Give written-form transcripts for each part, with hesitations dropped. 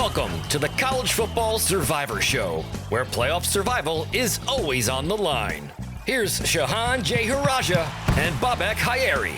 Welcome to the College Football Survivor Show, where playoff survival is always on the line. Here's Shehan J. Haraja and Bobak Hayeri.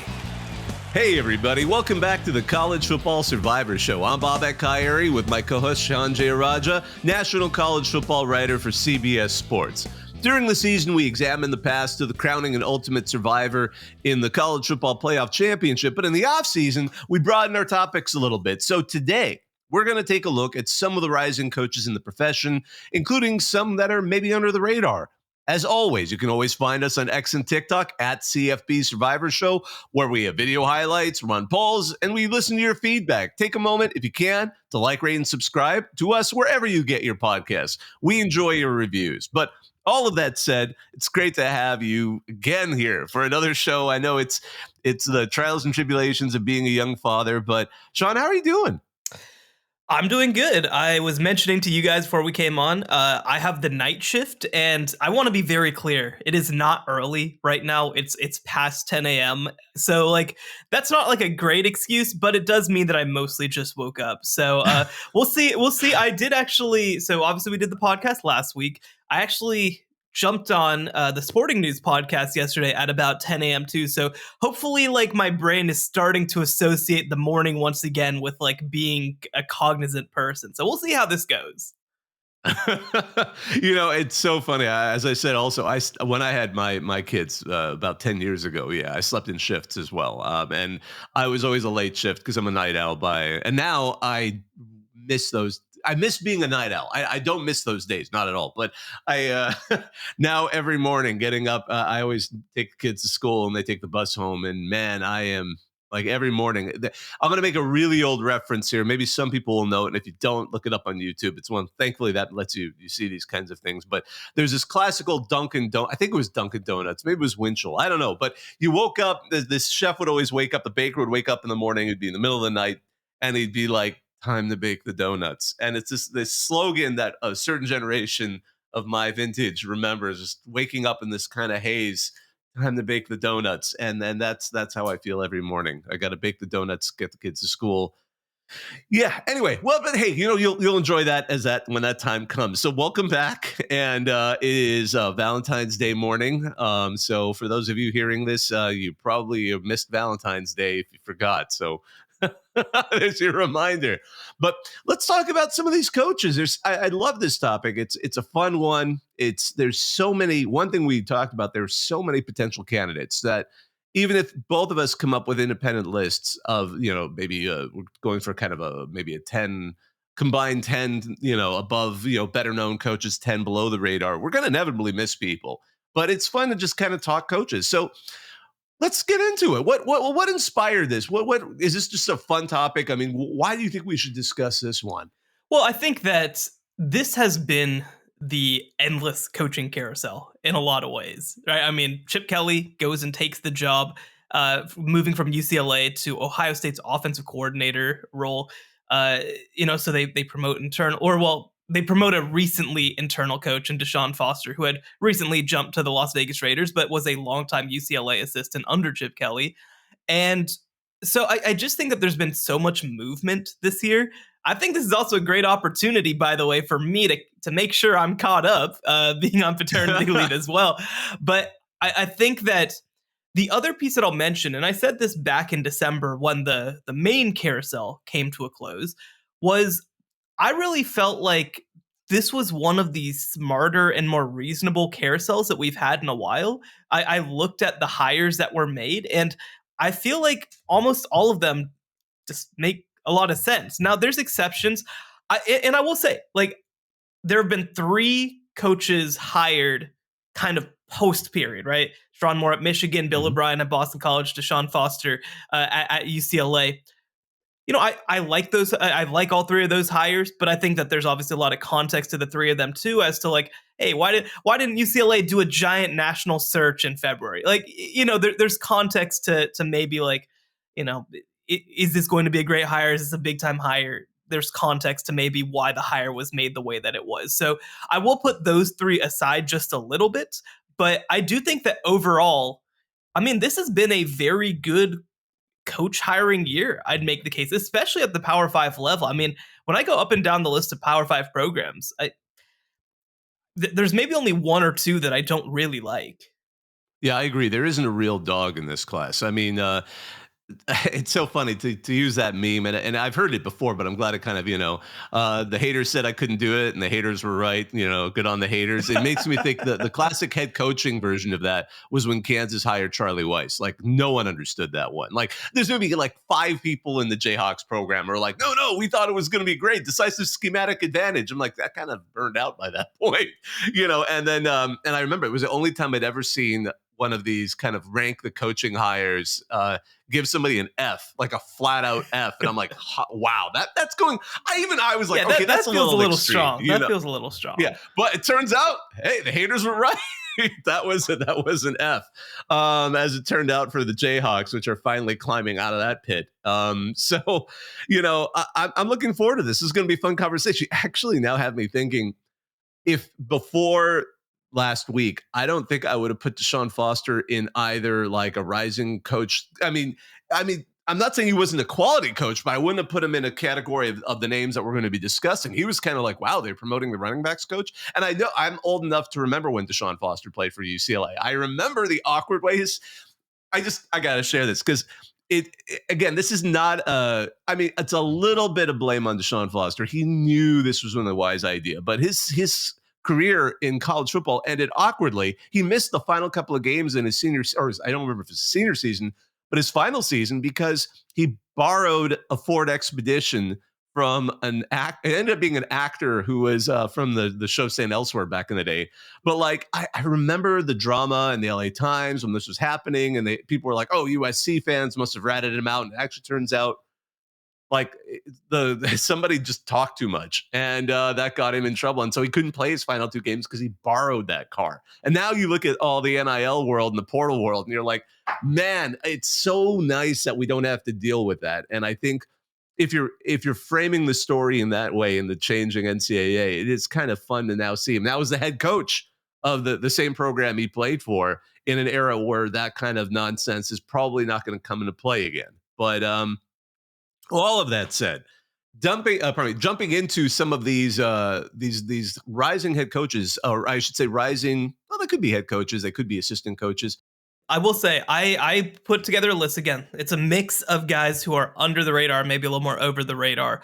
Hey everybody, welcome back to the College Football Survivor Show. I'm Bobak Hayeri with my co-host Shehan J. Haraja, national college football writer for CBS Sports. During the season, we examine the paths to the crowning and ultimate survivor in the College Football Playoff Championship, but in the offseason, we broaden our topics a little bit. So today, we're going to take a look at some of the rising coaches in the profession, including some that are maybe under the radar. As always, you can always find us on X and TikTok at CFB Survivor Show, where we have video highlights, run polls, and we listen to your feedback. Take a moment, if you can, to like, rate, and subscribe to us wherever you get your podcasts. We enjoy your reviews. But all of that said, it's great to have you again here for another show. I know it's the trials and tribulations of being a young father, but Sean, how are you doing? I'm doing good. I was mentioning to you guys before we came on, I have the night shift, and I want to be very clear. It is not early right now. It's past 10 a.m. So, that's not a great excuse, but it does mean that I mostly just woke up. So, we'll see. We'll see. I did actually. So, obviously, we did the podcast last week. I actually jumped on the Sporting News podcast yesterday at about 10 a.m. too. So hopefully my brain is starting to associate the morning once again with being a cognizant person. So we'll see how this goes. It's so funny. As I said, also, when I had my kids about 10 years ago, I slept in shifts as well. And I was always a late shift because I'm a night owl and now I miss those. I miss being a night owl. I don't miss those days, not at all. But I now every morning getting up, I always take the kids to school and they take the bus home. And man, I am every morning. I'm going to make a really old reference here. Maybe some people will know it. And if you don't, look it up on YouTube. It's one, thankfully, that lets you see these kinds of things. But there's this classical Dunkin' Donuts. I think it was Dunkin' Donuts. Maybe it was Winchell. I don't know. But you woke up, this chef would always wake up. The baker would wake up in the morning. It'd be in the middle of the night. And he'd be like, time to bake the donuts. And it's this slogan that a certain generation of my vintage remembers, just waking up in this kind of haze, time to bake the donuts. And then that's how I feel every morning. I got to bake the donuts, get the kids to school. Yeah. Anyway, well, but hey, you'll enjoy that when that time comes. So welcome back. And it is Valentine's Day morning. So for those of you hearing this, you probably have missed Valentine's Day if you forgot. So there's your reminder. But let's talk about some of these coaches. I love this topic. It's a fun one. There's so many. One thing we talked about, there's so many potential candidates that even if both of us come up with independent lists of, maybe we're going for kind of maybe a 10 combined 10, above, better known coaches, 10 below the radar, we're going to inevitably miss people. But it's fun to just kind of talk coaches. So let's get into it. What inspired this? What is this? Just a fun topic? I mean, why do you think we should discuss this one? Well, I think that this has been the endless coaching carousel in a lot of ways, right? I mean, Chip Kelly goes and takes the job, moving from UCLA to Ohio State's offensive coordinator role. So they promote they promote a recently internal coach in Deshaun Foster, who had recently jumped to the Las Vegas Raiders, but was a longtime UCLA assistant under Chip Kelly. And so I just think that there's been so much movement this year. I think this is also a great opportunity, by the way, for me to make sure I'm caught up, being on paternity leave as well. But I think that the other piece that I'll mention, and I said this back in December when the main carousel came to a close, was I really felt like this was one of the smarter and more reasonable carousels that we've had in a while. I looked at the hires that were made, and I feel like almost all of them just make a lot of sense. Now, there's exceptions. I will say, there have been 3 coaches hired kind of post-period, right? Sean Moore at Michigan, Bill O'Brien at Boston College, Deshaun Foster at UCLA. I like those. I like all 3 of those hires, but I think that there's obviously a lot of context to the 3 of them too, as to hey, why didn't UCLA do a giant national search in February? There's context to maybe is this going to be a great hire? Is this a big time hire? There's context to maybe why the hire was made the way that it was. So I will put those 3 aside just a little bit, but I do think that overall, I mean, this has been a very good coach hiring year, I'd make the case, especially at the Power 5 level. I mean, when I go up and down the list of Power 5 programs, there's maybe only one or two that I don't really like. Yeah, I agree. There isn't a real dog in this class. I mean, it's so funny to use that meme, and I've heard it before, but I'm glad it kind of, the haters said I couldn't do it, and the haters were right. Good on the haters. It makes me think that the classic head coaching version of that was when Kansas hired Charlie Weiss. Like, no one understood that one. Like, there's maybe like 5 people in the Jayhawks program are like, no, we thought it was going to be great, decisive schematic advantage. I'm like, that kind of burned out by that point, And then, and I remember it was the only time I'd ever seen one of these kind of rank the coaching hires, give somebody an F, like a flat out F, and I'm like, wow, that's going. I was like, Yeah, okay, that that's feels a little extreme, strong. That feels a little strong. Yeah, but it turns out, hey, the haters were right. that was an F, as it turned out for the Jayhawks, which are finally climbing out of that pit. So, I'm looking forward to this. This is going to be a fun conversation. You actually now have me thinking, if before last week, I don't think I would have put Deshaun Foster in either like a rising coach. I mean, I'm not saying he wasn't a quality coach, but I wouldn't have put him in a category of the names that we're going to be discussing. He was kind of like, wow, they're promoting the running backs coach. And I know I'm old enough to remember when Deshaun Foster played for UCLA. I remember the awkward ways. I got to share this because again, this is not it's a little bit of blame on Deshaun Foster. He knew this was one of the wise idea, but his career in college football ended awkwardly. He missed the final couple of games in his I don't remember if it's his senior season, but his final season, because he borrowed a Ford Expedition from it ended up being an actor who was from the show St. Elsewhere back in the day. But like, I remember the drama in the LA Times when this was happening, and people were like, oh, USC fans must have ratted him out. And it actually turns out like somebody just talked too much, and that got him in trouble. And so he couldn't play his final 2 games because he borrowed that car. And now you look at all the NIL world and the portal world, and you're like, man, it's so nice that we don't have to deal with that. And I think if you're framing the story in that way in the changing NCAA, it is kind of fun to now see him. That was the head coach of the same program he played for in an era where that kind of nonsense is probably not going to come into play again. But all of that said, jumping into some of these rising head coaches, or I should say rising, well, they could be head coaches, they could be assistant coaches. I will say, I put together a list again. It's a mix of guys who are under the radar, maybe a little more over the radar.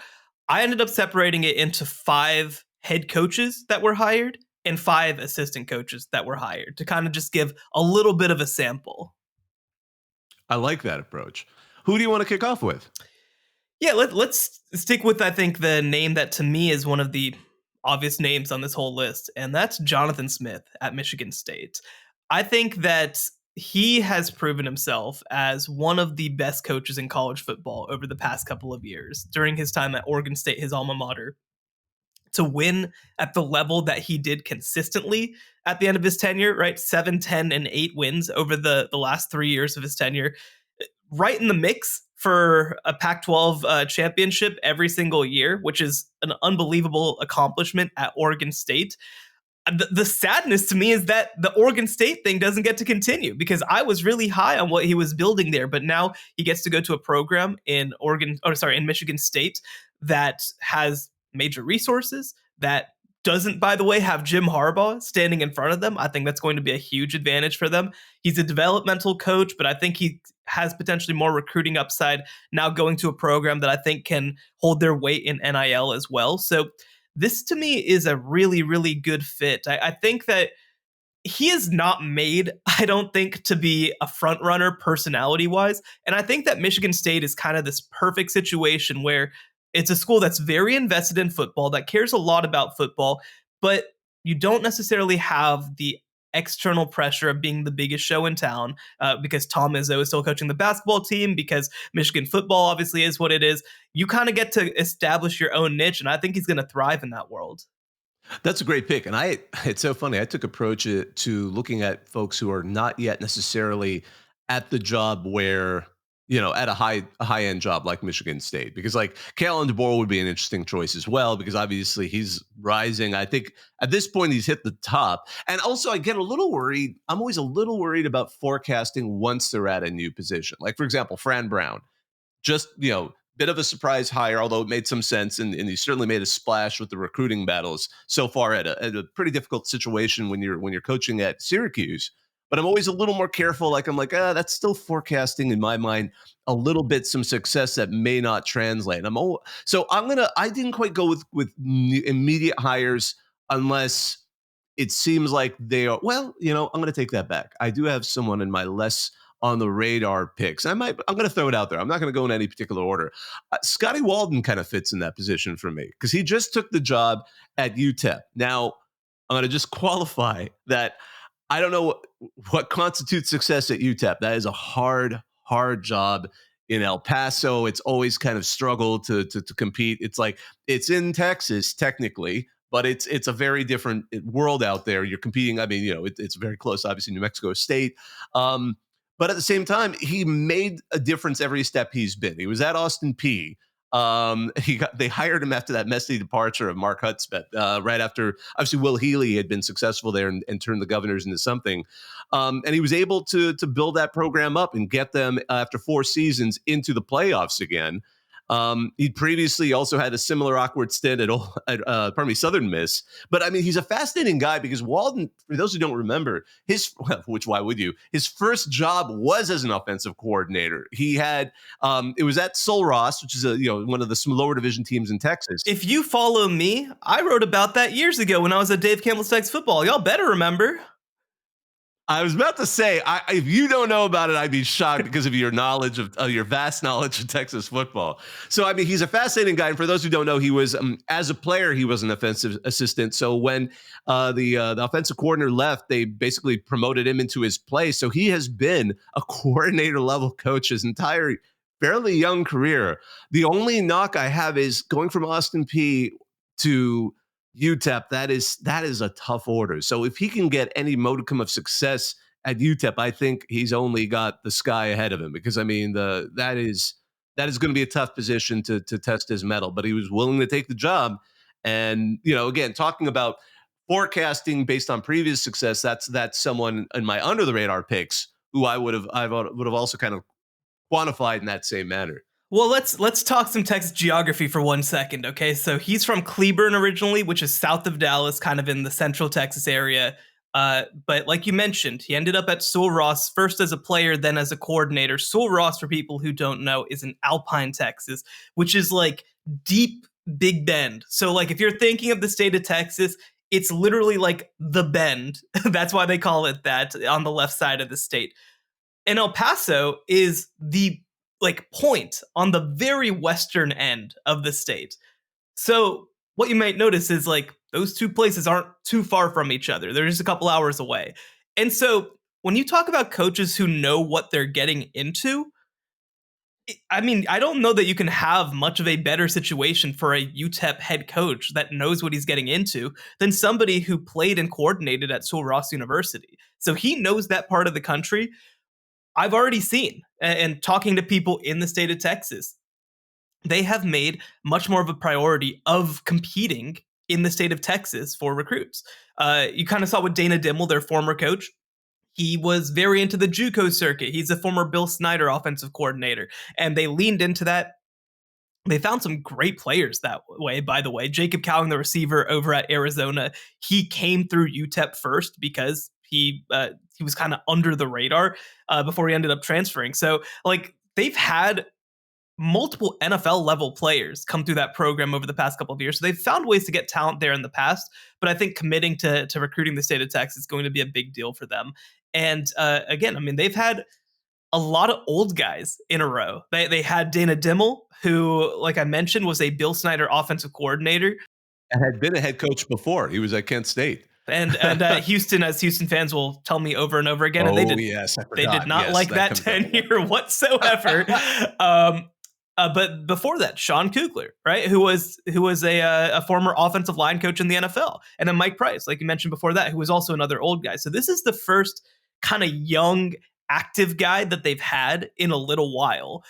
I ended up separating it into 5 head coaches that were hired and 5 assistant coaches that were hired to kind of just give a little bit of a sample. I like that approach. Who do you want to kick off with? Yeah, let's stick with, I think, the name that to me is one of the obvious names on this whole list, and that's Jonathan Smith at Michigan State. I think that he has proven himself as one of the best coaches in college football over the past couple of years during his time at Oregon State, his alma mater. To win at the level that he did consistently at the end of his tenure, right? 7, 10, and 8 wins over the last 3 years of his tenure. Right in the mix for a Pac-12 championship every single year, which is an unbelievable accomplishment at Oregon State. The sadness to me is that the Oregon State thing doesn't get to continue, because I was really high on what he was building there, but now he gets to go to a program in Michigan State that has major resources, that doesn't, by the way, have Jim Harbaugh standing in front of them. I think that's going to be a huge advantage for them. He's a developmental coach, but I think he has potentially more recruiting upside now going to a program that I think can hold their weight in NIL as well. So this to me is a really, really good fit. I think that he is not made, I don't think, to be a front runner personality wise. And I think that Michigan State is kind of this perfect situation where it's a school that's very invested in football, that cares a lot about football, but you don't necessarily have the external pressure of being the biggest show in town, because Tom Izzo is still coaching the basketball team, because Michigan football obviously is what it is. You kind of get to establish your own niche, and I think he's going to thrive in that world. That's a great pick. And it's so funny. I took approach to looking at folks who are not yet necessarily at the job where at a high end job like Michigan State, because like Kalen DeBoer would be an interesting choice as well, because obviously he's rising. I think at this point he's hit the top. And also I get a little worried. I'm always a little worried about forecasting once they're at a new position. Like, for example, Fran Brown, just, bit of a surprise hire, although it made some sense. And he certainly made a splash with the recruiting battles so far at a pretty difficult situation when you're coaching at Syracuse. But I'm always a little more careful. Like, I'm like, that's still forecasting in my mind a little bit some success that may not translate. I didn't quite go with immediate hires unless it seems like they are. Well, I'm going to take that back. I do have someone in my less on the radar picks. I'm going to throw it out there. I'm not going to go in any particular order. Scotty Walden kind of fits in that position for me because he just took the job at UTEP. Now, I'm going to just qualify that I don't know what constitutes success at UTEP. That is a hard job in El Paso. It's always kind of struggled to compete. It's like it's in Texas technically, but it's a very different world out there. You're competing. I mean, it's very close, obviously, New Mexico State. But at the same time, he made a difference every step he's been. He was at Austin Peay. They hired him after that messy departure of Mark Hudspeth, right after obviously Will Healy had been successful there and turned the Governors into something. And he was able to build that program up and get them after 4 seasons into the playoffs again. He'd previously also had a similar awkward stint at Southern Miss. But I mean, he's a fascinating guy because Walden, for those who don't remember, which why would you? His first job was as an offensive coordinator. He had it was at Sul Ross, which is one of the lower division teams in Texas. If you follow me, I wrote about that years ago when I was at Dave Campbell's Texas Football. Y'all better remember. I was about to say, if you don't know about it, I'd be shocked because of your knowledge of your vast knowledge of Texas football. So, I mean, he's a fascinating guy. And for those who don't know, he was, as a player, he was an offensive assistant. So when the offensive coordinator left, they basically promoted him into his place. So he has been a coordinator level coach his entire fairly young career. The only knock I have is going from Austin Peay to UTEP. That is a tough order. So if he can get any modicum of success at UTEP, I think he's only got the sky ahead of him, because I mean that is going to be a tough position to test his mettle. But he was willing to take the job, and again, talking about forecasting based on previous success, that's someone in my under the radar picks who I would have also kind of quantified in that same manner. Well, let's talk some Texas geography for 1 second, okay? So he's from Cleburne originally, which is south of Dallas, kind of in the central Texas area. But like you mentioned, he ended up at Sul Ross, first as a player, then as a coordinator. Sul Ross, for people who don't know, is in Alpine, Texas, which is like deep Big Bend. So like if you're thinking of the state of Texas, it's literally like the Bend. That's why they call it that, on the left side of the state. And El Paso is the point on the very western end of the state. So what you might notice is those two places aren't too far from each other. They're just a couple hours away. And so when you talk about coaches who know what they're getting into, I mean, I don't know that you can have much of a better situation for a UTEP head coach that knows what he's getting into than somebody who played and coordinated at Sul Ross University. So he knows that part of the country. I've already seen, and talking to people in the state of Texas, they have made much more of a priority of competing in the state of Texas for recruits. You kind of saw with Dana Dimmel, their former coach. He was very into the JUCO circuit. He's a former Bill Snyder offensive coordinator, and they leaned into that. They found some great players that way, by the way. Jacob Cowing, the receiver over at Arizona, he came through UTEP first because he was kind of under the radar before he ended up transferring. So they've had multiple NFL level players come through that program over the past couple of years. So they've found ways to get talent there in the past, but I think committing to recruiting the state of Texas is going to be a big deal for them. And again, I mean, they've had a lot of old guys in a row. They had Dana Dimmel, who, like I mentioned, was a Bill Snyder offensive coordinator. And had been a head coach before. He was at Kent State. And Houston, as Houston fans will tell me over and over again, and they did not like that tenure whatsoever. But before that, Sean Kugler, right, who was a former offensive line coach in the NFL, and then Mike Price, like you mentioned before that, who was also another old guy. So this is the first kind of young active guy that they've had in a little while,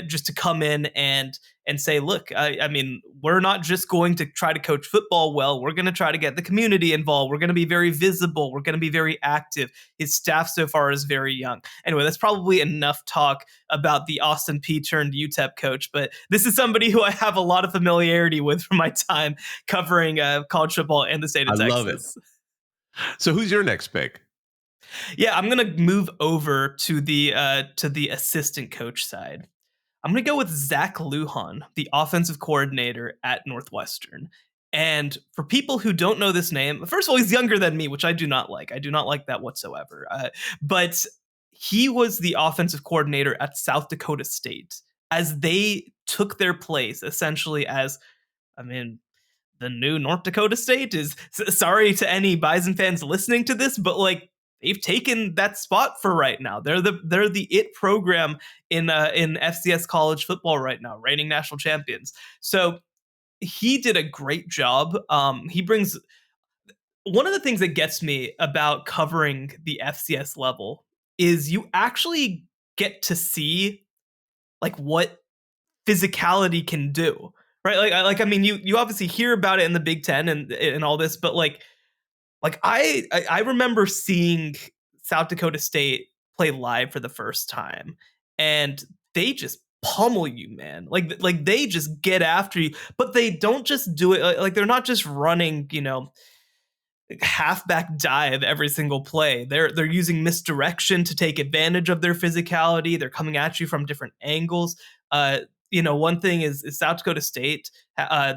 just to come in and say, look, I mean, we're not just going to try to coach football well. We're going to try to get the community involved. We're going to be very visible. We're going to be very active. His staff so far is very young. Anyway, that's probably enough talk about the Austin P turned UTEP coach, but this is somebody who I have a lot of familiarity with from my time covering college football in the state of I Texas. love it. So who's your next pick? Yeah, I'm gonna move over to the assistant coach side. I'm gonna go with Zach Lujan, the offensive coordinator at Northwestern. And for people who don't know this name, first of all, he's younger than me, which I do not like. I do not like that whatsoever. But he was the offensive coordinator at South Dakota State as they took their place essentially as, I mean, the new North Dakota State is sorry to any Bison fans listening to this, but like they've taken that spot for right now. They're the it program in FCS college football right now, reigning national champions. So he did a great job. He brings one of the things that gets me about covering the FCS level is you actually get to see like what physicality can do, right? Like I mean, you obviously hear about it in the Big Ten and all this, but like I remember seeing South Dakota State play live for the first time, and they just pummel you, man. Like they just get after you, but they don't just do it like they're not just running, halfback dive every single play. They're using misdirection to take advantage of their physicality. They're coming at you from different angles. One thing is South Dakota State.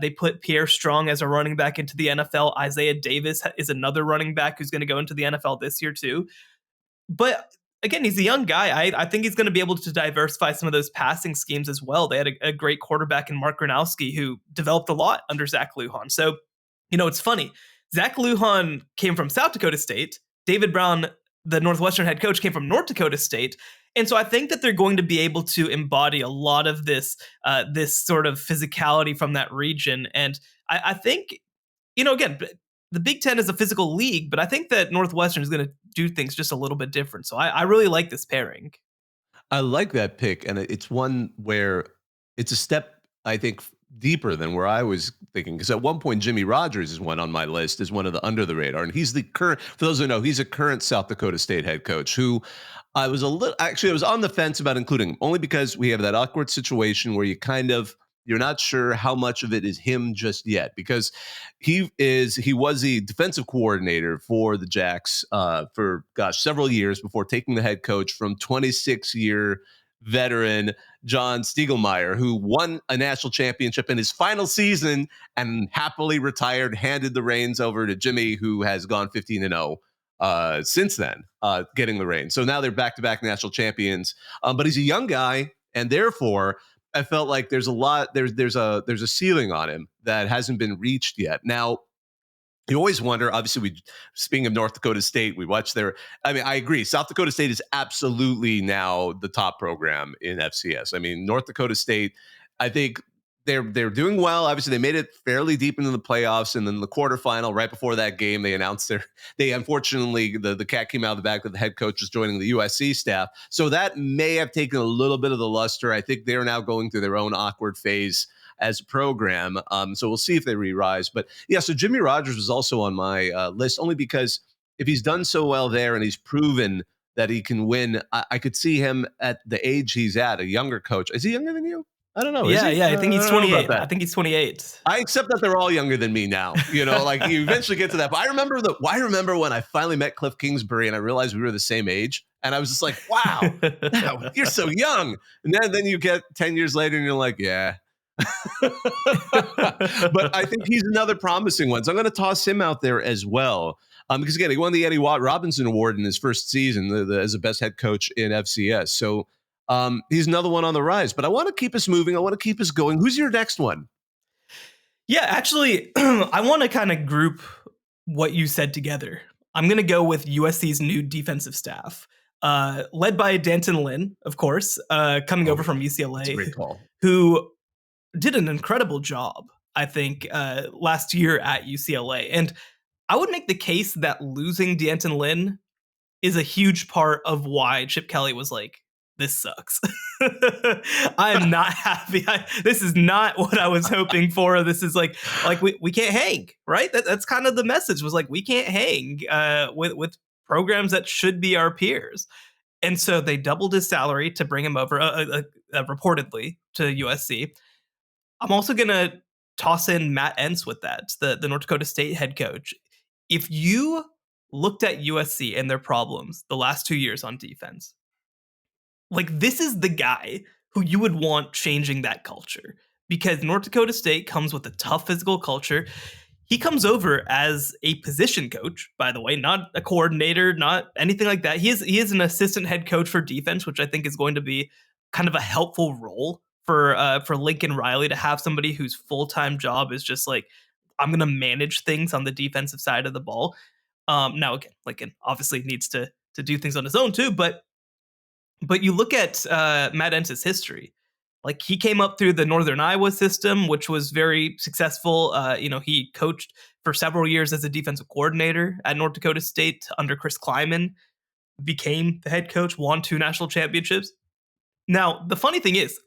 They put Pierre Strong as a running back into the NFL. Isaiah Davis is another running back who's going to go into the NFL this year too. But again, he's a young guy. I think he's going to be able to diversify some of those passing schemes as well. They had a great quarterback in Mark Gronowski who developed a lot under Zach Lujan. So, it's funny. Zach Lujan came from South Dakota State. David Brown, the Northwestern head coach, came from North Dakota State. And so I think that they're going to be able to embody a lot of this sort of physicality from that region. And I think, again, the Big Ten is a physical league, but I think that Northwestern is going to do things just a little bit different. So I really like this pairing. I like that pick, and it's one where it's a step, I think, deeper than where I was thinking. Because at one point, Jimmy Rogers is one on my list, is one of the under the radar, and he's the current. For those who know, he's a current South Dakota State head coach who I was on the fence about including him, only because we have that awkward situation where you're not sure how much of it is him just yet, because he was the defensive coordinator for the Jacks for several years before taking the head coach from 26-year veteran John Stiegelmeier, who won a national championship in his final season and happily retired, handed the reins over to Jimmy, who has gone 15-0 since then, getting the reins. So now they're back-to-back national champions. But he's a young guy, and therefore I felt like there's a ceiling on him that hasn't been reached yet. Now, you always wonder, obviously, speaking of North Dakota State, we watched I agree. South Dakota State is absolutely now the top program in FCS. I mean, North Dakota State, I think they're doing well. Obviously, they made it fairly deep into the playoffs, and then the quarterfinal, right before that game, they announced unfortunately, the cat came out of the bag that the head coach was joining the USC staff. So that may have taken a little bit of the luster. I think they're now going through their own awkward phase as a program. So we'll see if they re-rise. But yeah, so Jimmy Rogers was also on my list, only because if he's done so well there and he's proven that he can win, I could see him at the age he's at, a younger coach. Is he younger than you? I don't know. Yeah, I think he's 28. I think he's 28. I accept that they're all younger than me now. Like you eventually get to that. But I remember when I finally met Cliff Kingsbury and I realized we were the same age. And I was just like, wow, you're so young. And then you get 10 years later and you're like, yeah. But I think he's another promising one. So I'm going to toss him out there as well. Because again, he won the Eddie Watt Robinson Award in his first season as the best head coach in FCS. So he's another one on the rise. But I want to keep us moving. I want to keep us going. Who's your next one? Yeah, actually, I want to kind of group what you said together. I'm going to go with USC's new defensive staff, led by D'Anton Lynn, of course, coming over from UCLA. That's a great call. Who did an incredible job, I think, last year at UCLA. And I would make the case that losing D'Anton Lynn is a huge part of why Chip Kelly was like, this sucks. I'm not happy. This is not what I was hoping for. This is like we can't hang, right? That's kind of the message, was like, we can't hang with programs that should be our peers. And so they doubled his salary to bring him over, reportedly, to USC. I'm also going to toss in Matt Entz with that, the North Dakota State head coach. If you looked at USC and their problems the last 2 years on defense, like, this is the guy who you would want changing that culture, because North Dakota State comes with a tough physical culture. He comes over as a position coach, by the way, not a coordinator, not anything like that. He is an assistant head coach for defense, which I think is going to be kind of a helpful role for Lincoln Riley, to have somebody whose full-time job is just like, I'm going to manage things on the defensive side of the ball. Now, again, Lincoln obviously needs to do things on his own too, but you look at Matt Entz's history. Like, he came up through the Northern Iowa system, which was very successful. He coached for several years as a defensive coordinator at North Dakota State under Chris Kleiman, became the head coach, won 2 national championships. Now, the funny thing is,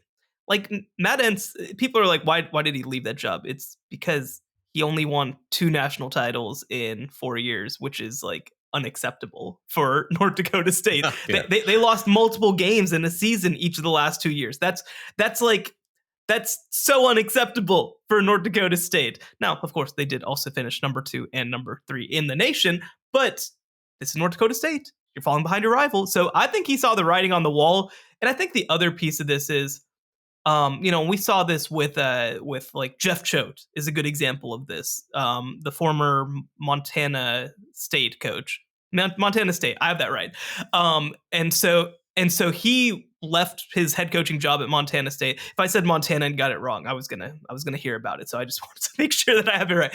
like, Matt Entz, people are like, why did he leave that job? It's because he only won 2 national titles in 4 years, which is like unacceptable for North Dakota State. Yeah. They lost multiple games in a season each of the last 2 years. That's so unacceptable for North Dakota State. Now, of course, they did also finish number 2 and number 3 in the nation, but this is North Dakota State. You're falling behind your rival. So I think he saw the writing on the wall. And I think the other piece of this is, we saw this with like Jeff Choate is a good example of this. The former Montana State coach, Montana State. I have that right. And so he left his head coaching job at Montana State. If I said Montana and got it wrong, I was gonna hear about it. So I just wanted to make sure that I have it right.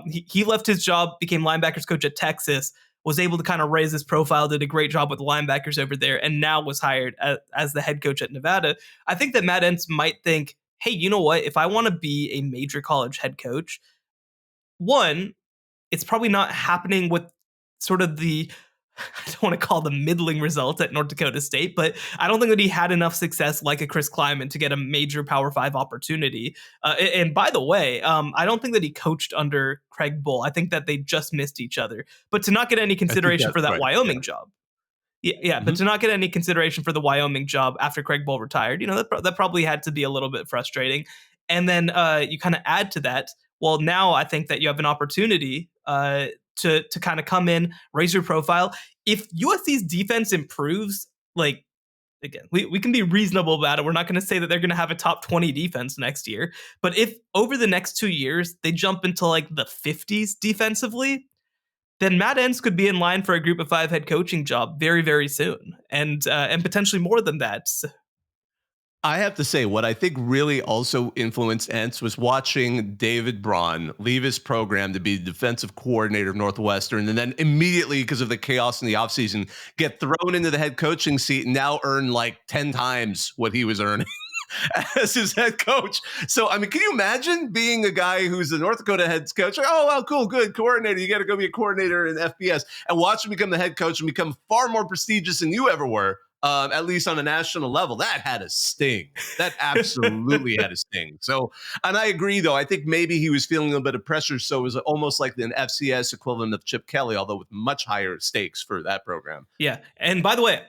He left his job, became linebackers coach at Texas, was able to kind of raise his profile, did a great job with the linebackers over there, and now was hired as the head coach at Nevada. I think that Matt Entz might think, hey, you know what? If I want to be a major college head coach, one, it's probably not happening with sort of the, I don't want to call them middling results at North Dakota State, but I don't think that he had enough success like a Chris Kleiman to get a major Power 5 opportunity. And by the way, I don't think that he coached under Craig Bull. I think that they just missed each other. But to not get any consideration for that right. Wyoming job. Yeah, but to not get any consideration for the Wyoming job after Craig Bull retired, that probably had to be a little bit frustrating. And then you kind of add to that, well, now I think that you have an opportunity to kind of come in, raise your profile. If USC's defense improves, like, again, we can be reasonable about it. We're not going to say that they're going to have a top 20 defense next year. But if over the next 2 years they jump into like the 50s defensively, then Matt Entz could be in line for a group of 5 head coaching job very, very soon. And potentially more than that. So, I have to say, what I think really also influenced Entz was watching David Braun leave his program to be the defensive coordinator of Northwestern, and then immediately, because of the chaos in the offseason, get thrown into the head coaching seat and now earn like 10 times what he was earning as his head coach. So, I mean, can you imagine being a guy who's the North Dakota head coach? Like, oh, well, cool, good, coordinator. You got to go be a coordinator in FBS, and watch him become the head coach and become far more prestigious than you ever were. At least on a national level. That had a sting. That absolutely had a sting. So, and I agree, though. I think maybe he was feeling a little bit of pressure, so it was almost like an FCS equivalent of Chip Kelly, although with much higher stakes for that program. Yeah. And by the way,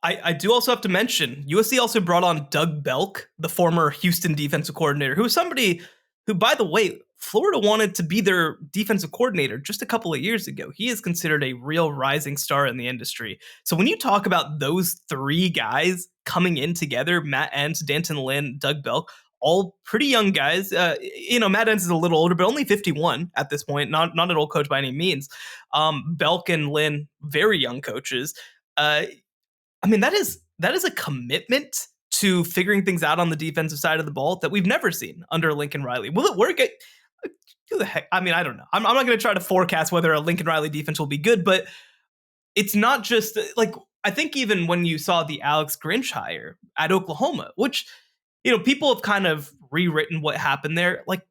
I do also have to mention, USC also brought on Doug Belk, the former Houston defensive coordinator, who was somebody who, by the way, Florida wanted to be their defensive coordinator just a couple of years ago. He is considered a real rising star in the industry. So when you talk about those 3 guys coming in together, Matt Entz, Danton Lynn, Doug Belk, all pretty young guys. Matt Entz is a little older, but only 51 at this point, not an old coach by any means. Belk and Lynn, very young coaches. I mean, that is a commitment to figuring things out on the defensive side of the ball that we've never seen under Lincoln Riley. Will it work? Who the heck? I mean, I don't know. I'm not going to try to forecast whether a Lincoln Riley defense will be good, but it's not just like, I think even when you saw the Alex Grinch hire at Oklahoma, which, people have kind of rewritten what happened there. Like,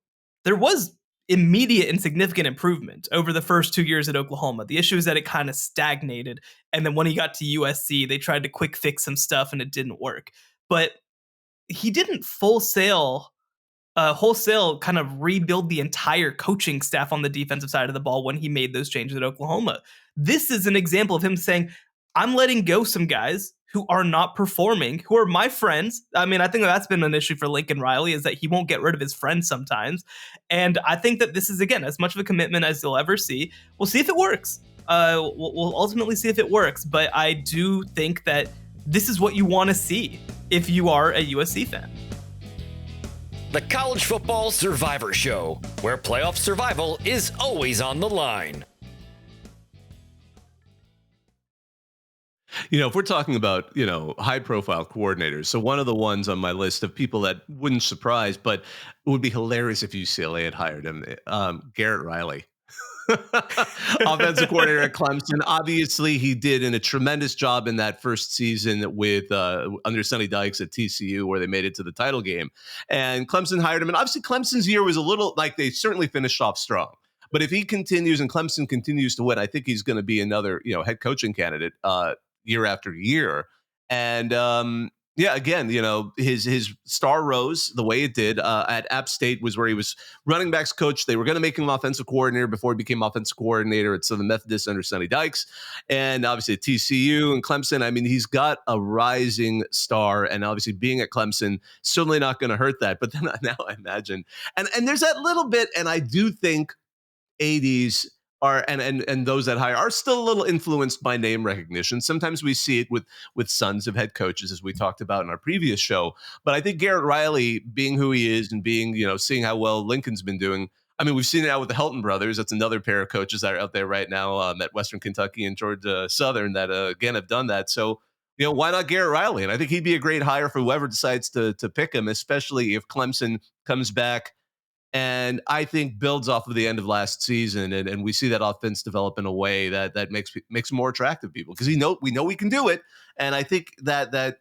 there was immediate and significant improvement over the first 2 years at Oklahoma. The issue is that it kind of stagnated. And then when he got to USC, they tried to quick fix some stuff and it didn't work. But he didn't wholesale kind of rebuild the entire coaching staff on the defensive side of the ball when he made those changes at Oklahoma. This is an example of him saying, I'm letting go some guys who are not performing, who are my friends. I mean, I think that's been an issue for Lincoln Riley, is that he won't get rid of his friends sometimes. And I think that this is, again, as much of a commitment as you'll ever see. We'll see if it works. We'll ultimately see if it works. But I do think that this is what you want to see if you are a USC fan. The College Football Survivor Show, where playoff survival is always on the line. If we're talking about, high profile coordinators, so one of the ones on my list of people that wouldn't surprise, but it would be hilarious if UCLA had hired him, Garrett Riley. Offensive coordinator at Clemson. Obviously, he did a tremendous job in that first season with under Sonny Dykes at TCU, where they made it to the title game. And Clemson hired him. And obviously, Clemson's year was a little like they certainly finished off strong. But if he continues and Clemson continues to win, I think he's going to be another head coaching candidate year after year. And again, his star rose the way it did at App State, was where he was running backs coach. They were going to make him offensive coordinator before he became offensive coordinator at Southern Methodist under Sonny Dykes. And obviously at TCU and Clemson, I mean, he's got a rising star, and obviously being at Clemson, certainly not going to hurt that. But then now I imagine, and there's that little bit, and I do think ADs are and those that hire are still a little influenced by name recognition. Sometimes we see it with sons of head coaches, as we talked about in our previous show. But I think Garrett Riley, being who he is and being, seeing how well Lincoln's been doing. I mean, we've seen it out with the Helton brothers. That's another pair of coaches that are out there right now at Western Kentucky and Georgia Southern that, again, have done that. So, why not Garrett Riley? And I think he'd be a great hire for whoever decides to pick him, especially if Clemson comes back and I think builds off of the end of last season, and we see that offense develop in a way that makes more attractive people, because we know we can do it. And I think that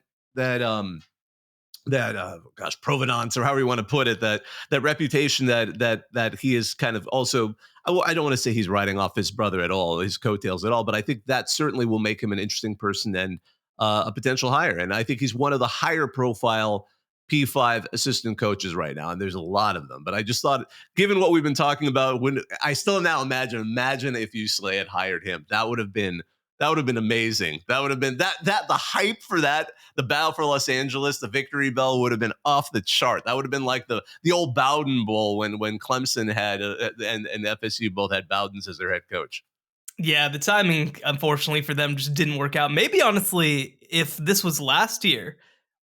provenance, or however you want to put it, that reputation that he is kind of also, I don't want to say he's riding off his brother at all, his coattails at all, but I think that certainly will make him an interesting person and a potential hire. And I think he's one of the higher profile P5 assistant coaches right now, and there's a lot of them. But I just thought, given what we've been talking about, when I still now imagine if UCLA had hired him, that would have been amazing. That would have been that the hype for that, the battle for Los Angeles, the victory bell would have been off the chart. That would have been like the old Bowden Bowl when Clemson had and FSU both had Bowden's as their head coach. Yeah, the timing, unfortunately for them, just didn't work out. Maybe, honestly, if this was last year,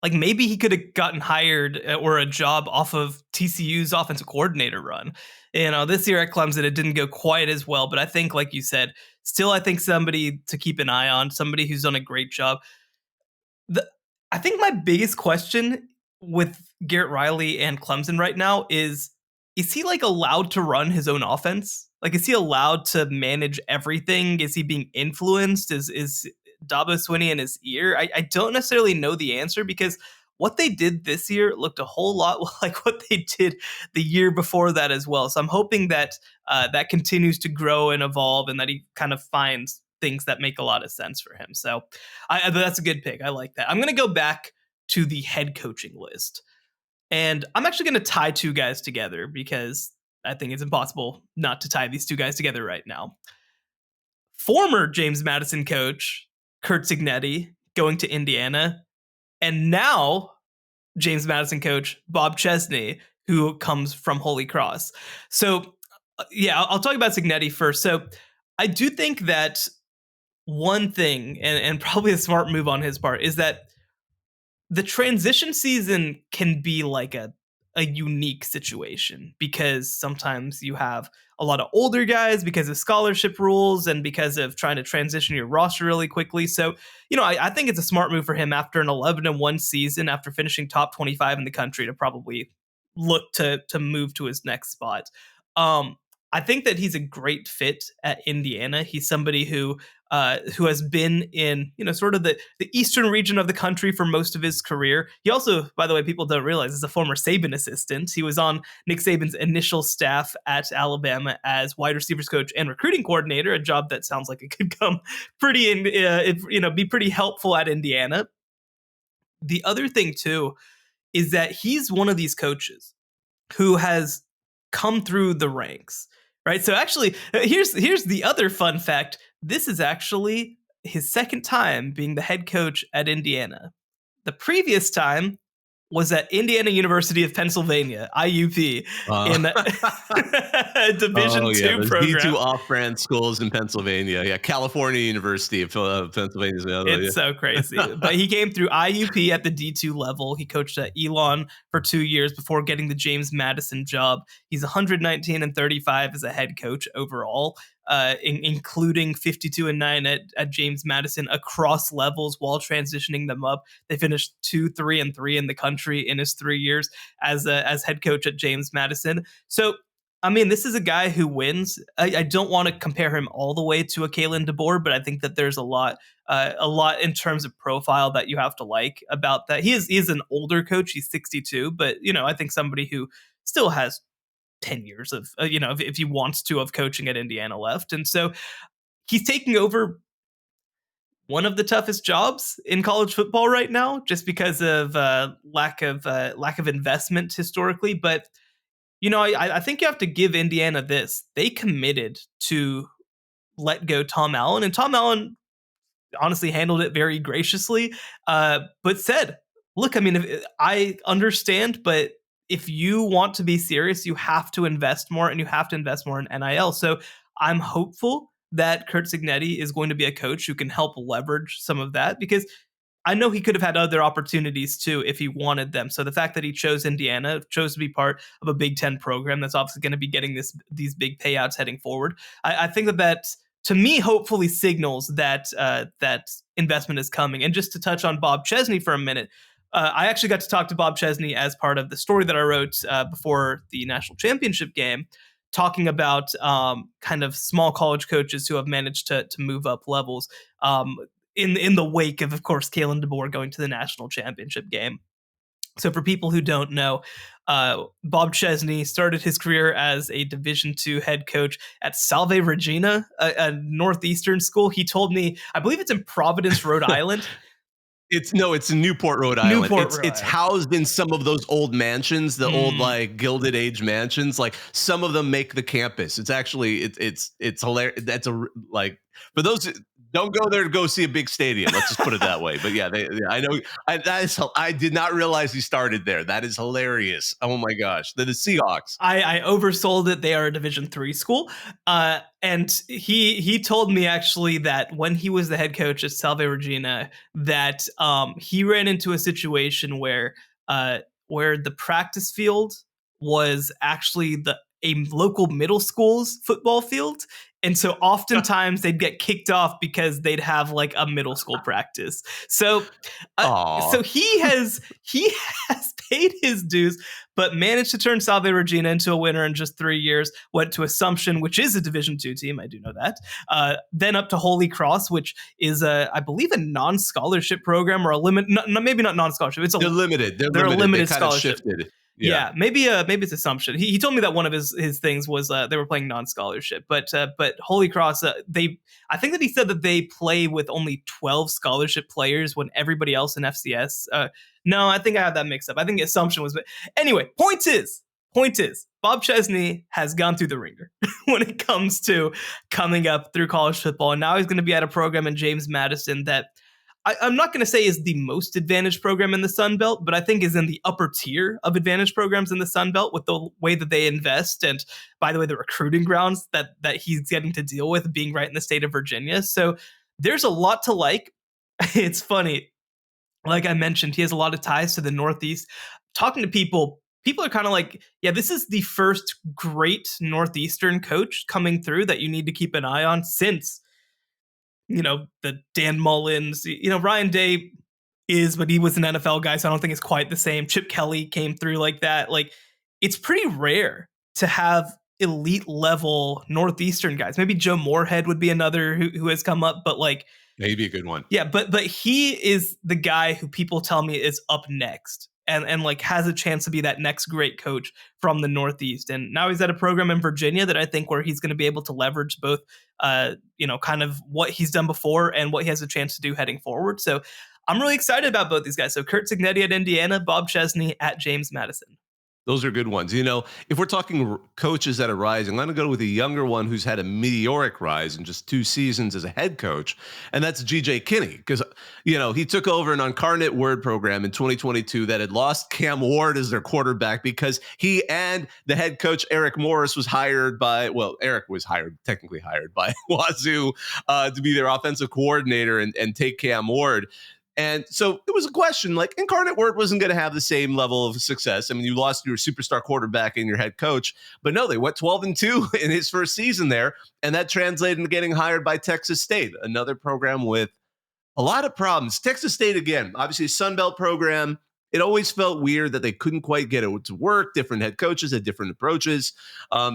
like maybe he could have gotten hired or a job off of TCU's offensive coordinator run. This year at Clemson, it didn't go quite as well. But I think, like you said, still I think somebody to keep an eye on, somebody who's done a great job. I think my biggest question with Garrett Riley and Clemson right now is he like allowed to run his own offense? Like, is he allowed to manage everything? Is he being influenced? Is Dabo Swinney in his ear? I don't necessarily know the answer, because what they did this year looked a whole lot like what they did the year before that as well. So I'm hoping that that continues to grow and evolve, and that he kind of finds things that make a lot of sense for him. So that's a good pick. I like that. I'm going to go back to the head coaching list, and I'm actually going to tie two guys together, because I think it's impossible not to tie these two guys together right now. Former James Madison coach Curt Cignetti going to Indiana, and now James Madison coach Bob Chesney, who comes from Holy Cross. So, I'll talk about Cignetti first. So, I do think that one thing, and probably a smart move on his part, is that the transition season can be like a unique situation, because sometimes you have a lot of older guys because of scholarship rules and because of trying to transition your roster really quickly. So, I think it's a smart move for him after an 11-1 season, after finishing top 25 in the country, to probably look to move to his next spot. I think that he's a great fit at Indiana. He's somebody who has been in, sort of the eastern region of the country for most of his career. He also, by the way, people don't realize, is a former Saban assistant. He was on Nick Saban's initial staff at Alabama as wide receivers coach and recruiting coordinator, a job that sounds like it could come be pretty helpful at Indiana. The other thing too is that he's one of these coaches who has come through the ranks, right? So actually, here's the other fun fact. This is actually his second time being the head coach at Indiana. The previous time was at Indiana University of Pennsylvania, IUP, in a Division II program. D2 off-brand schools in Pennsylvania. Yeah, California University of Pennsylvania is the other. It's so crazy. But he came through IUP at the D2 level. He coached at Elon for 2 years before getting the James Madison job. He's 119-35 as a head coach overall, including 52-9 at James Madison across levels while transitioning them up. They finished 2, 3, and 3 in the country in his 3 years as head coach at James Madison. So, I mean, this is a guy who wins. I don't want to compare him all the way to a Kalen DeBoer, but I think that there's a lot in terms of profile that you have to like about that. He is an older coach. He's 62, but I think somebody who still has 10 years of, if he wants to, of coaching at Indiana left. And so he's taking over one of the toughest jobs in college football right now, just because of lack of investment historically. But I think you have to give Indiana this. They committed to let go Tom Allen, and Tom Allen honestly handled it very graciously, but said, look, I mean, I understand, but if you want to be serious, you have to invest more, and you have to invest more in NIL. So I'm hopeful that Curt Cignetti is going to be a coach who can help leverage some of that, because I know he could have had other opportunities too if he wanted them. So the fact that he chose Indiana, chose to be part of a Big Ten program that's obviously going to be getting these big payouts heading forward, I think that to me hopefully signals that that investment is coming. And just to touch on Bob Chesney for a minute, I actually got to talk to Bob Chesney as part of the story that I wrote before the national championship game, talking about kind of small college coaches who have managed to move up levels in the wake of course, Kalen DeBoer going to the national championship game. So for people who don't know, Bob Chesney started his career as a Division II head coach at Salve Regina, a Northeastern school. He told me, I believe it's in Providence, Rhode Island. It's in Newport, Rhode Island. It's housed in some of those old mansions, the old like Gilded Age mansions. Like some of them make the campus. It's actually it's hilarious. That's for those. Don't go there to go see a big stadium. Let's just put it that way. But yeah, I know. I did not realize he started there. That is hilarious. Oh my gosh, the Seahawks. I oversold it. They are a Division III school, and he told me actually that when he was the head coach at Salve Regina, that he ran into a situation where the practice field was actually a local middle school's football field. And so oftentimes they'd get kicked off because they'd have like a middle school practice. So he has paid his dues, but managed to turn Salve Regina into a winner in just 3 years. Went to Assumption, which is a Division II team. I do know that. Then up to Holy Cross, which is I believe a non-scholarship program, or maybe not non-scholarship. They're limited. They're a limited they scholarship. Shifted. Yeah, maybe it's Assumption. He told me that one of his things was they were playing non-scholarship, but Holy Cross I think that he said that they play with only 12 scholarship players when everybody else in FCS. No, I think I have that mixed up. I think Assumption was. But anyway, point is, Bob Chesney has gone through the ringer when it comes to coming up through college football, and now he's going to be at a program in James Madison that I'm not going to say is the most advantaged program in the Sun Belt, but I think is in the upper tier of advantaged programs in the Sun Belt with the way that they invest. And by the way, the recruiting grounds that he's getting to deal with being right in the state of Virginia. So there's a lot to like. It's funny. Like I mentioned, he has a lot of ties to the Northeast. Talking to people are kind of like, yeah, this is the first great Northeastern coach coming through that you need to keep an eye on since the Dan Mullins, Ryan Day but he was an NFL guy, so I don't think it's quite the same. Chip Kelly came through like that. Like, it's pretty rare to have elite level Northeastern guys. Maybe Joe Moorhead would be another who has come up, but like, Maybe a good one. yeah, but he is the guy who people tell me is up next and like has a chance to be that next great coach from the Northeast. And now he's at a program in Virginia that I think where he's going to be able to leverage both, kind of what he's done before and what he has a chance to do heading forward. So I'm really excited about both these guys. So Kurt Cignetti at Indiana, Bob Chesney at James Madison. Those are good ones. If we're talking coaches that are rising, I'm going to go with a younger one who's had a meteoric rise in just 2 seasons as a head coach, and that's G.J. Kinney. Because, he took over an Incarnate Word program in 2022 that had lost Cam Ward as their quarterback because he and the head coach, Eric Morris, was Eric was technically hired by Wazoo to be their offensive coordinator and take Cam Ward. And so it was a question, like Incarnate Word wasn't going to have the same level of success. I mean, you lost your superstar quarterback and your head coach, but no, they went 12-2 in his first season there. And that translated into getting hired by Texas State, another program with a lot of problems. Texas State, again, obviously a Sun Belt program. It always felt weird that they couldn't quite get it to work. Different head coaches had different approaches.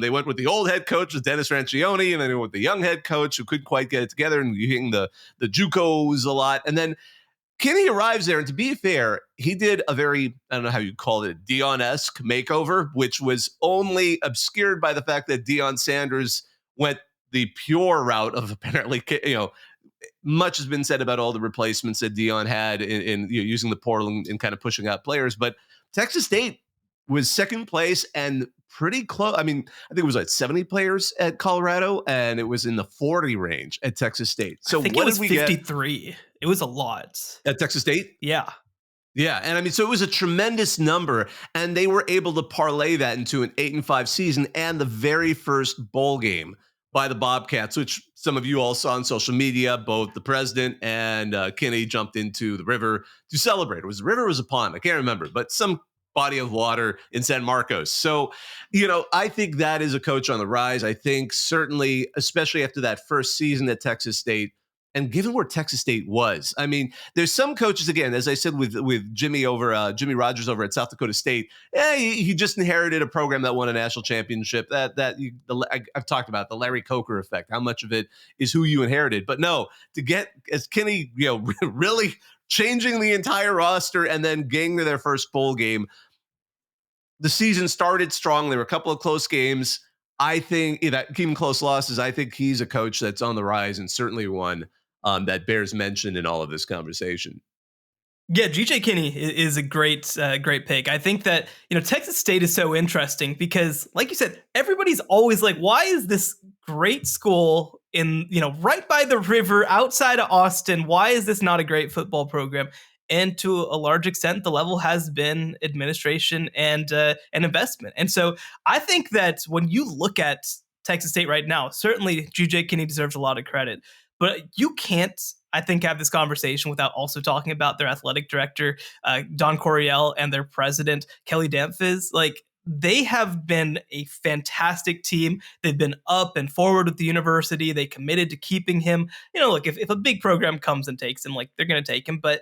They went with the old head coach, with Dennis Rancione, and then they went with the young head coach who couldn't quite get it together and hitting the JUCOs a lot. And then Kinney arrives there, and to be fair, he did a very, I don't know how you call it, Deion-esque makeover, which was only obscured by the fact that Deion Sanders went the pure route of apparently, much has been said about all the replacements that Deion had in using the portal and kind of pushing out players. But Texas State was second place and pretty close. I mean, I think it was like 70 players at Colorado, and it was in the 40 range at Texas State. So I think what it was did we 53. get? It was a lot. At Texas State? Yeah. Yeah. And I mean, so it was a tremendous number, and they were able to parlay that into an 8-5 season and the very first bowl game by the Bobcats, which some of you all saw on social media. Both the president and Kinney jumped into the river to celebrate. It was a river, or was a pond? I can't remember, but some body of water in San Marcos. So, I think that is a coach on the rise. I think certainly, especially after that first season at Texas State, and given where Texas State was, I mean, there's some coaches, again, as I said with Jimmy Jimmy Rogers over at South Dakota State, he just inherited a program that won a national championship. I've talked about the Larry Coker effect. How much of it is who you inherited? But no, to get as Kinney, really changing the entire roster and then getting to their first bowl game. The season started strong. There were a couple of close games. I think that even close losses, I think he's a coach that's on the rise, and certainly one that bears mention in all of this conversation. Yeah, G.J. Kinney is a great pick. I think that, Texas State is so interesting because, like you said, everybody's always like, why is this great school in, right by the river outside of Austin? Why is this not a great football program? And to a large extent, the level has been administration and investment. And so I think that when you look at Texas State right now, certainly G.J. Kinney deserves a lot of credit. But you can't, I think, have this conversation without also talking about their athletic director, Don Coryell, and their president, Kelly Damphis. Like, they have been a fantastic team. They've been up and forward with the university. They committed to keeping him. Look, if a big program comes and takes him, like, they're going to take him. But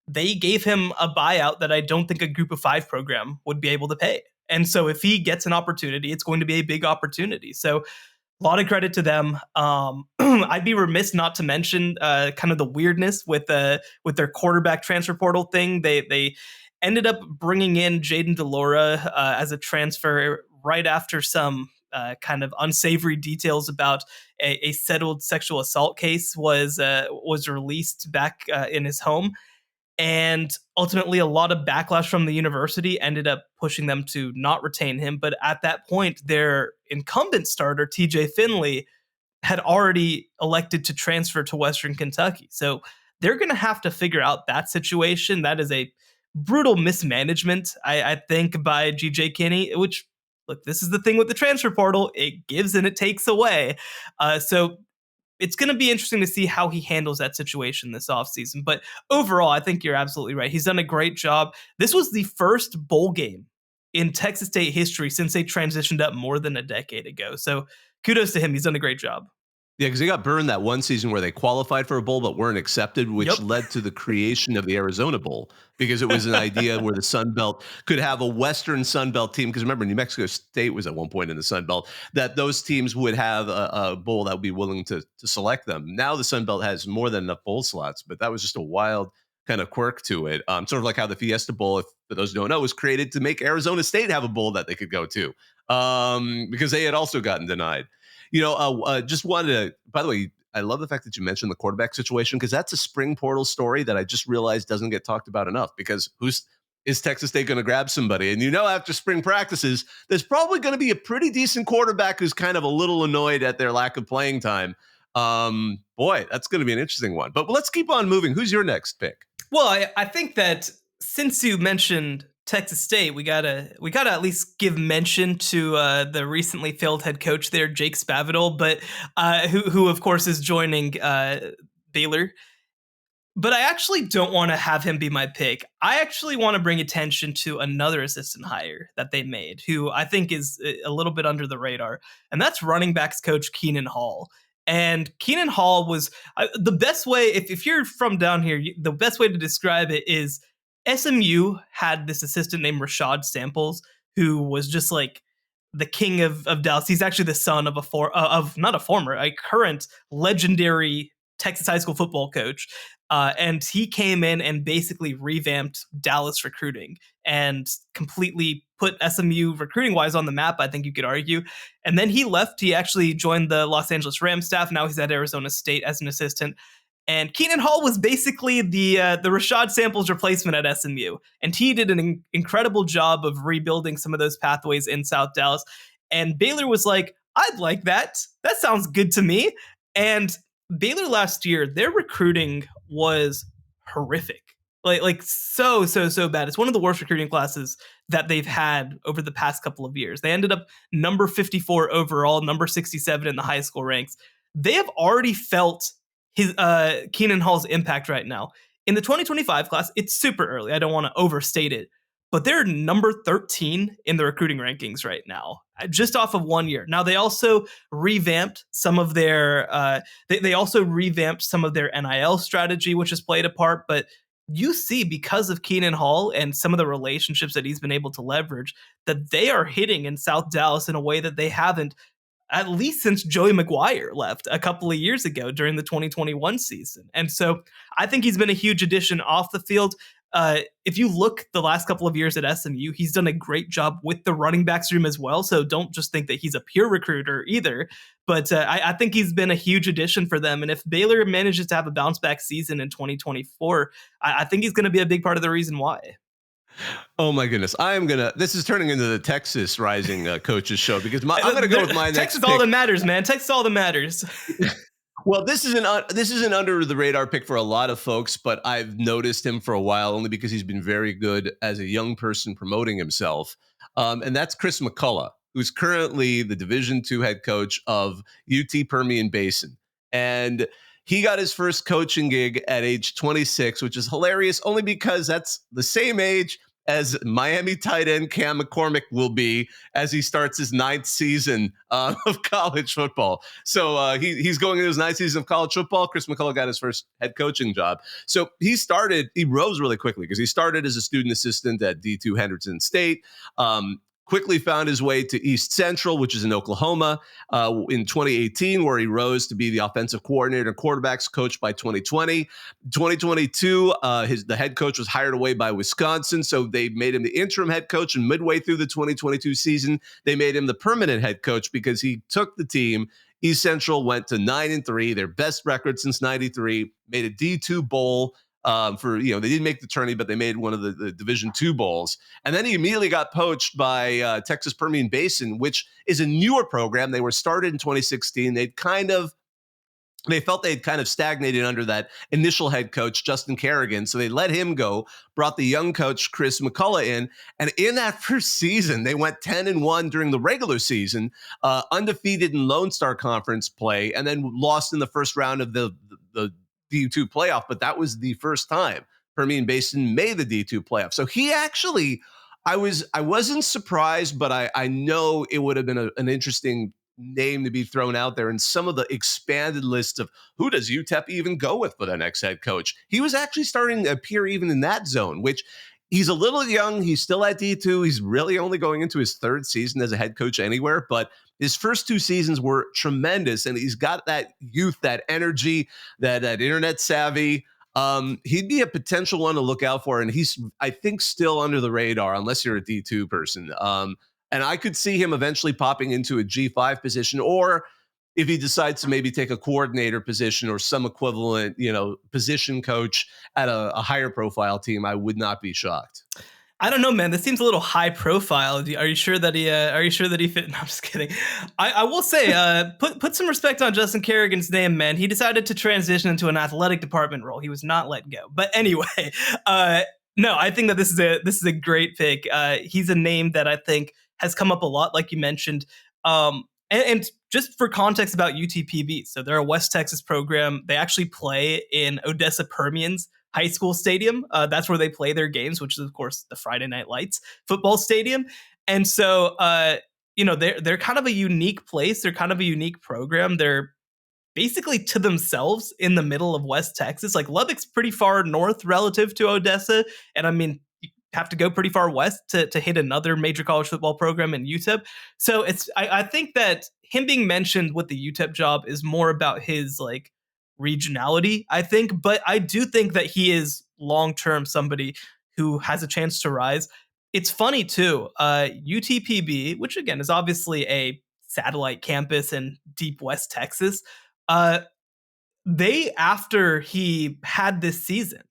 they gave him a buyout that I don't think a Group of 5 program would be able to pay. And so if he gets an opportunity, it's going to be a big opportunity. So a lot of credit to them. I'd be remiss not to mention kind of the weirdness with their quarterback transfer portal thing. They ended up bringing in Jaden DeLora as a transfer right after some kind of unsavory details about a settled sexual assault case was released back in his home. And ultimately, a lot of backlash from the university ended up pushing them to not retain him. But at that point, their incumbent starter, TJ Finley, had already elected to transfer to Western Kentucky. So they're going to have to figure out that situation. That is a brutal mismanagement, I think, by G.J. Kinney, which, look, this is the thing with the transfer portal. It gives and it takes away. So it's going to be interesting to see how he handles that situation this offseason. But overall, I think you're absolutely right. He's done a great job. This was the first bowl game in Texas State history since they transitioned up more than a decade ago. So kudos to him. He's done a great job. Yeah, because they got burned that one season where they qualified for a bowl but weren't accepted, which Yep. led to the creation of the Arizona Bowl, because it was an idea where the Sun Belt could have a Western Sun Belt team. Because remember, New Mexico State was at one point in the Sun Belt, that those teams would have a bowl that would be willing to select them. Now the Sun Belt has more than enough bowl slots, but that was just a wild kind of quirk to it. Sort of like how the Fiesta Bowl, if for those who don't know, was created to make Arizona State have a bowl that they could go to, because they had also gotten denied. Just wanted to, by the way, I love the fact that you mentioned the quarterback situation, because that's a spring portal story that I just realized doesn't get talked about enough, because is Texas State going to grab somebody? And after spring practices, there's probably going to be a pretty decent quarterback who's kind of a little annoyed at their lack of playing time. Boy, that's going to be an interesting one. But let's keep on moving. Who's your next pick? Well, I think that since you mentioned Texas State, we gotta at least give mention to the recently failed head coach there, Jake Spavital, but who of course is joining Baylor. But I actually don't want to have him be my pick. I actually want to bring attention to another assistant hire that they made, who I think is a little bit under the radar, and that's running backs coach Keenan Hall. And Keenan Hall was the best way, if you're from down here, the best way to describe it is SMU had this assistant named Rashad Samples, who was just like the king of Dallas. He's actually the son of a current legendary Texas high school football coach. And he came in and basically revamped Dallas recruiting and completely put SMU recruiting wise on the map, I think you could argue. And then he left. He actually joined the Los Angeles Rams staff. Now he's at Arizona State as an assistant. And Keenan Hall was basically the Rashad Samples replacement at SMU. And he did an incredible job of rebuilding some of those pathways in South Dallas. And Baylor was like, I'd like that. That sounds good to me. And Baylor last year, their recruiting was horrific. Like so bad. It's one of the worst recruiting classes that they've had over the past couple of years. They ended up number 54 overall, number 67 in the high school ranks. They have already felt his Keenan Hall's impact right now. In the 2025 class, it's super early. I don't want to overstate it, but they're number 13 in the recruiting rankings right now, just off of 1 year. Now they also revamped some of their NIL strategy, which has played a part. But you see, because of Keenan Hall and some of the relationships that he's been able to leverage, that they are hitting in South Dallas in a way that they haven't, at least since Joey McGuire left a couple of years ago during the 2021 season. And so I think he's been a huge addition off the field. If you look the last couple of years at SMU, he's done a great job with the running backs room as well. So don't just think that he's a pure recruiter either. But I think he's been a huge addition for them. And if Baylor manages to have a bounce back season in 2024, I think he's going to be a big part of the reason why. Oh my goodness. This is turning into the Texas Rising coaches show, because I'm going to go with my next Texas pick. all that matters, man. Texas all that matters. Well, this is an under the radar pick for a lot of folks, but I've noticed him for a while only because he's been very good as a young person promoting himself. And that's Chris McCullough, who's currently the Division II head coach of UT Permian Basin. And he got his first coaching gig at age 26, which is hilarious only because that's the same age as Miami tight end Cam McCormick will be as he starts his 9th season of college football. So he's going into his 9th season of college football. Chris McCullough got his first head coaching job. So he rose really quickly because he started as a student assistant at D2 Henderson State. Quickly found his way to East Central, which is in Oklahoma, in 2018, where he rose to be the offensive coordinator and quarterbacks coach by 2020. 2022, the head coach was hired away by Wisconsin, so they made him the interim head coach, and midway through the 2022 season, they made him the permanent head coach because he took the team. East Central went to 9-3, their best record since '93, made a D2 bowl. They didn't make the tourney, but they made one of the Division II bowls. And then he immediately got poached by Texas Permian Basin, which is a newer program. They were started in 2016. They felt they'd kind of stagnated under that initial head coach, Justin Kerrigan. So they let him go, brought the young coach, Chris McCullough, in. And in that first season, they went 10-1 during the regular season, undefeated in Lone Star Conference play, and then lost in the first round of the D2 playoff, but that was the first time Permian Basin made the D2 playoff. So he actually, I wasn't surprised, but I know it would have been an interesting name to be thrown out there. And some of the expanded list of who does UTEP even go with for the next head coach, he was actually starting to appear even in that zone, which he's a little young. He's still at D2. He's really only going into his third season as a head coach anywhere, but his first two seasons were tremendous. And he's got that youth, that energy, that internet savvy. He'd be a potential one to look out for. And he's, I think, still under the radar, unless you're a D2 person. And I could see him eventually popping into a G5 position, or if he decides to maybe take a coordinator position or some equivalent, position coach at a higher profile team, I would not be shocked. I don't know, man. This seems a little high profile. Are you sure that he? Are you sure that he fit? No, I'm just kidding. I will say, put some respect on Justin Kerrigan's name, man. He decided to transition into an athletic department role. He was not let go. But anyway, no, I think that this is a great pick. He's a name that I think has come up a lot, like you mentioned. And just for context about UTPB, so they're a West Texas program. They actually play in Odessa Permian's high school stadium. That's where they play their games, which is, of course, the Friday Night Lights football stadium. And so, they're kind of a unique place. They're kind of a unique program. They're basically to themselves in the middle of West Texas. Like, Lubbock's pretty far north relative to Odessa. And I mean, have to go pretty far west to hit another major college football program in UTEP. So I think that him being mentioned with the UTEP job is more about his like regionality, I think. But I do think that he is long-term somebody who has a chance to rise. It's funny too, UTPB, which again is obviously a satellite campus in deep West Texas, they, after he had this season,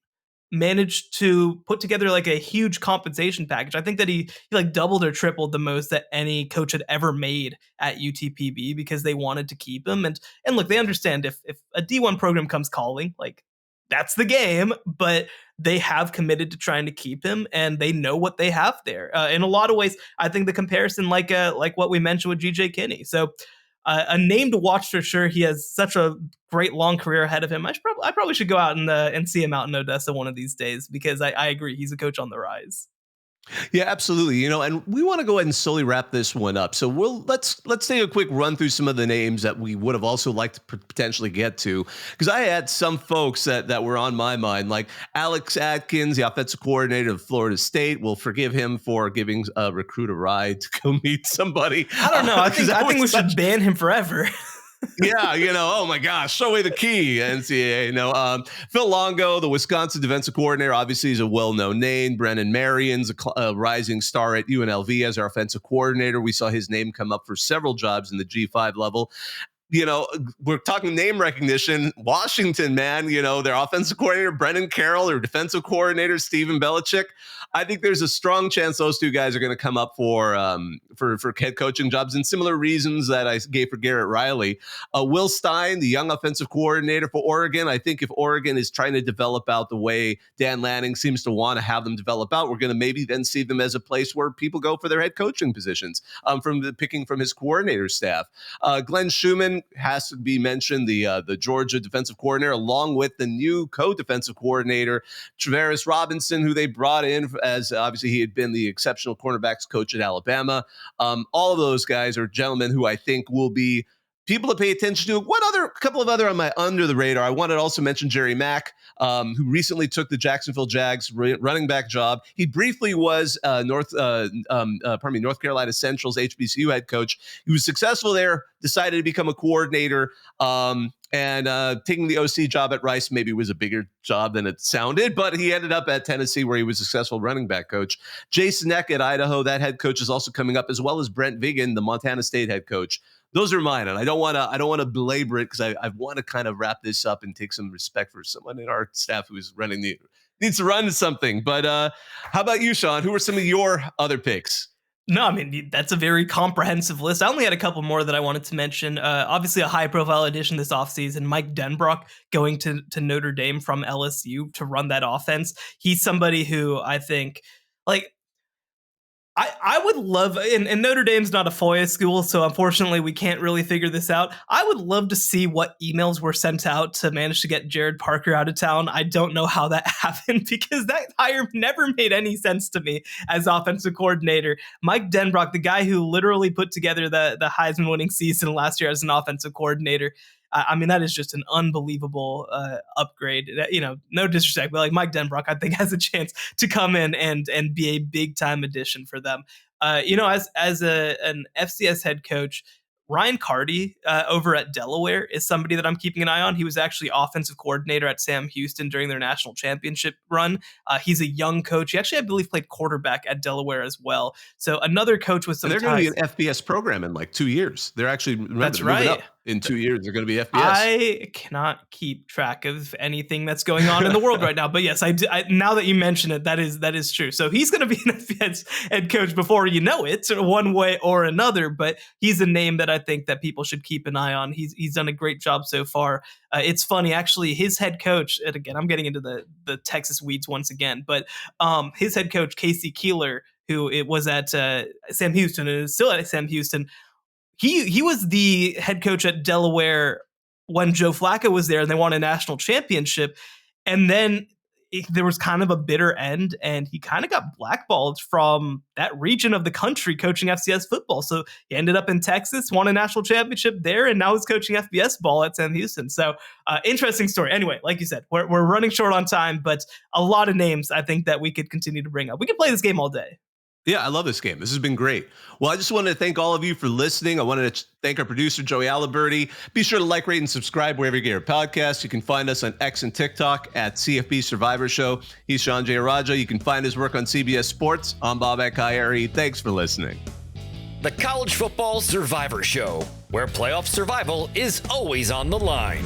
managed to put together like a huge compensation package. I think that he like doubled or tripled the most that any coach had ever made at UTPB because they wanted to keep him. And look, they understand if a D1 program comes calling, like that's the game, but they have committed to trying to keep him and they know what they have there. In a lot of ways, I think the comparison like what we mentioned with GJ Kinney. So a name to watch for sure. He has such a great long career ahead of him. I probably should go out and see him out in Odessa one of these days because I agree he's a coach on the rise. Yeah, absolutely. And we want to go ahead and slowly wrap this one up. So let's take a quick run through some of the names that we would have also liked to potentially get to, because I had some folks that were on my mind, like Alex Atkins, the offensive coordinator of Florida State. We'll forgive him for giving a recruit a ride to go meet somebody. I don't know. I think we should ban him forever. Yeah, oh my gosh, show away the key, NCAA. Phil Longo, the Wisconsin defensive coordinator, obviously is a well-known name. Brennan Marion's a rising star at UNLV as our offensive coordinator. We saw his name come up for several jobs in the G5 level. We're talking name recognition. Washington, man, their offensive coordinator, Brendan Carroll, their defensive coordinator, Stephen Belichick. I think there's a strong chance those two guys are going to come up for head coaching jobs in similar reasons that I gave for Garrett Riley. Will Stein, the young offensive coordinator for Oregon. I think if Oregon is trying to develop out the way Dan Lanning seems to want to have them develop out, we're going to maybe then see them as a place where people go for their head coaching positions picking from his coordinator staff. Glenn Schumann has to be mentioned, the Georgia defensive coordinator, along with the new co-defensive coordinator, Travaris Robinson, who they brought in as obviously he had been the exceptional cornerbacks coach at Alabama. All of those guys are gentlemen who I think will be people to pay attention to. Couple of other on my under the radar. I wanted to also mention Jerry Mack, who recently took the Jacksonville Jags running back job. He briefly was North Carolina Central's HBCU head coach. He was successful there, decided to become a coordinator, and taking the OC job at Rice maybe was a bigger job than it sounded, but he ended up at Tennessee where he was a successful running back coach. Jason Eck at Idaho, that head coach is also coming up, as well as Brent Vigen, the Montana State head coach. Those are mine, and I don't want to belabor it because I want to kind of wrap this up and take some respect for someone in our staff who is needs to run something. But how about you, Sean? Who are some of your other picks? No, I mean, that's a very comprehensive list. I only had a couple more that I wanted to mention. Obviously, a high-profile addition this offseason, Mike Denbrock going to Notre Dame from LSU to run that offense. He's somebody who I think, I would love, and Notre Dame's not a FOIA school, so unfortunately we can't really figure this out. I would love to see what emails were sent out to manage to get Jared Parker out of town. I don't know how that happened because that hire never made any sense to me as offensive coordinator. Mike Denbrock, the guy who literally put together the Heisman winning season last year as an offensive coordinator. I mean, that is just an unbelievable upgrade. No disrespect, but like Mike Denbrock, I think has a chance to come in and be a big time addition for them. As an FCS head coach, Ryan Carty over at Delaware is somebody that I'm keeping an eye on. He was actually offensive coordinator at Sam Houston during their national championship run. He's a young coach. He actually, I believe, played quarterback at Delaware as well. So another coach with some. And they're going to be an FBS program in like 2 years. They're actually that's right. Up. In 2 years, they're going to be FBS. I cannot keep track of anything that's going on in the world right now. But yes, I now that you mention it, that is true. So he's going to be an FBS head coach before you know it, one way or another. But he's a name that I think that people should keep an eye on. He's done a great job so far. It's funny, actually, his head coach, and again, I'm getting into the Texas weeds once again, but his head coach, Casey Keeler, who it was at Sam Houston and is still at Sam Houston, He was the head coach at Delaware when Joe Flacco was there and they won a national championship. And then there was kind of a bitter end and he kind of got blackballed from that region of the country coaching FCS football. So he ended up in Texas, won a national championship there, and now he's coaching FBS ball at Sam Houston. So interesting story. Anyway, like you said, we're running short on time, but a lot of names I think that we could continue to bring up. We could play this game all day. Yeah, I love this game. This has been great. Well, I just wanted to thank all of you for listening. I wanted to thank our producer, Joey Aliberti. Be sure to like, rate, and subscribe wherever you get your podcasts. You can find us on X and TikTok at CFB Survivor Show. He's Shehan Jeyarajah. You can find his work on CBS Sports. I'm Bobak Hyeri. Thanks for listening. The College Football Survivor Show, where playoff survival is always on the line.